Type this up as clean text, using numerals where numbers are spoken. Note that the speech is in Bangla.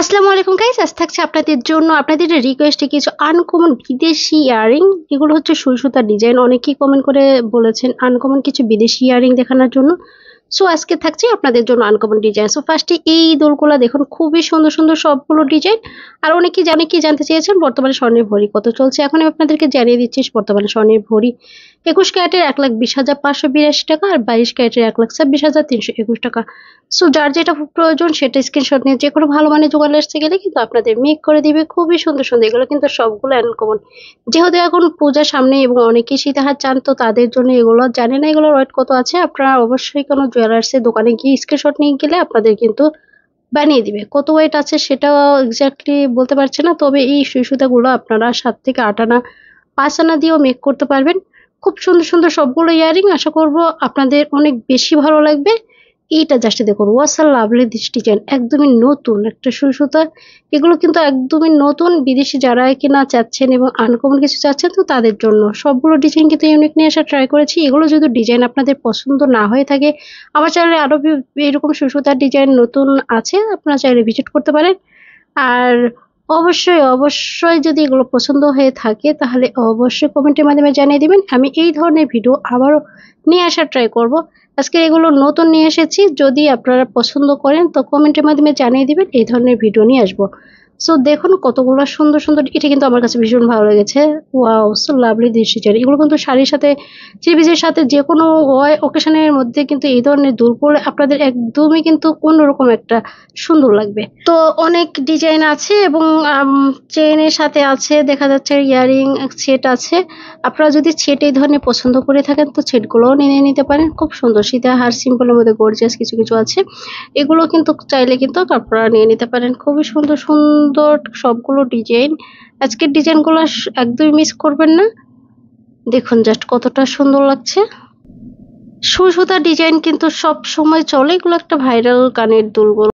আসসালামু আলাইকুম গাইস, আজ থাকছে আপনাদের জন্য আপনাদের রিকোয়েস্টে কিছু আনকমন বিদেশি ইয়ারিং। এগুলো হচ্ছে সুই সুতার ডিজাইন। অনেকেই কমেন্ট করে বলেছেন আনকমন কিছু বিদেশি ইয়ারিং দেখানোর জন্য। সো আজকে থাকছে আপনাদের জন্য আনকমন ডিজাইন। সো ফার্স্টে এই দোলগুলা দেখুন, খুবই সুন্দর সুন্দর সবগুলো ডিজাইন। আর অনেকেই জানতে চেয়েছেন বর্তমানে স্বর্ণের ভরি কত চলছে। এখন আমি আপনাদেরকে জানিয়ে দিচ্ছি বর্তমানে স্বর্ণের ভরি 21 ক্যারেটের 1,20,582 টাকা আর 22 ক্যারেটের 1,26,321 টাকা। সো যার যেটা প্রয়োজন সেটা স্ক্রিনশট নিয়ে যে কোনো ভালো মানের জুয়েলার্সে গেলে কিন্তু আপনাদের মেক করে দিবে। খুবই সুন্দর সুন্দর এগুলো কিন্তু সবগুলো আনকমন। যেহেতু এখন পূজার সামনে এবং অনেকেই সীতাহার চান, তো তাদের জন্য এগুলো জানি না এগুলোর ওয়েট কত আছে। আপনারা অবশ্যই কোনো জুয়েলার্সের দোকানে গিয়ে স্ক্রিনশট নিয়ে গেলে আপনাদের কিন্তু বানিয়ে দিবে। কত ওয়েট আছে সেটাও এক্স্যাক্টলি বলতে পারছে না, তবে এই সুই সুতাগুলো আপনারা 7 থেকে 8 আনা 5 আনা দিয়েও মেক করতে পারবেন। খুব সুন্দর সুন্দর সবগুলো ইয়ারিং। আশা করব আপনাদের অনেক বেশি ভালো লাগবে। এইটা জাস্ট দেখুন, ওয়াসার লাভলি দিস ডিজাইন, একদমই নতুন একটা সুই সুতা। এগুলো কিন্তু একদমই নতুন। বিদেশি যারা কিনা চাচ্ছেন এবং আনকমন কিছু চাচ্ছেন, তো তাদের জন্য সবগুলো ডিজাইন কিন্তু ইউনিক নিয়ে আসা ট্রাই করেছি। এগুলো যদি ডিজাইন আপনাদের পছন্দ না হয়ে থাকে, আমার চ্যানেলে আরো এরকম সুই সুতার ডিজাইন নতুন আছে, আপনারা চাইলে ভিজিট করতে পারেন। আর অবশ্যই যদি এগুলো পছন্দ হয়ে থাকে তাহলে অবশ্যই কমেন্টের মাধ্যমে জানিয়ে দিবেন। আমি এই ধরনের ভিডিও আবারও নিয়ে আসার ট্রাই করব। আজকে এগুলো নতুন নিয়ে এসেছি, যদি আপনারা পছন্দ করেন তো কমেন্টের মাধ্যমে জানিয়ে দিবেন, এই ধরনের ভিডিও নিয়ে আসবো। সো দেখুন কতগুলো সুন্দর সুন্দর, এটা কিন্তু আমার কাছে ভীষণ ভালো লেগেছে। Wow, so lovely design. এগুলো কিন্তু শাড়ির সাথে, থ্রি পিসের সাথে যে কোনো অকেশনের মধ্যে কিন্তু এই ধরনের দুল পরে আপনাদের একদমই কিন্তু অন্যরকম একটা সুন্দর লাগবে। তো অনেক ডিজাইন আছে এবং চেইনের সাথে আছে, দেখা যাচ্ছে ইয়ারিং সেট আছে। আপনারা যদি সেট এই ধরনের পছন্দ করে থাকেন তো সেটগুলোও নিয়ে নিতে পারেন। খুব সুন্দর সীতাহার সিম্পলের মধ্যে গর্জিয়াস কিছু কিছু আছে, এগুলো কিন্তু চাইলে কিন্তু আপনারা নিয়ে নিতে পারেন। খুবই সুন্দর সুন্দর সবগুলো ডিজাইন। আজকের ডিজাইনগুলো একদমই মিস করবেন না। দেখুন জাস্ট কতটা সুন্দর লাগছে। সুই সুতার ডিজাইন কিন্তু সব সময় চলে, এগুলো একটা ভাইরাল কানের দুলগুলো।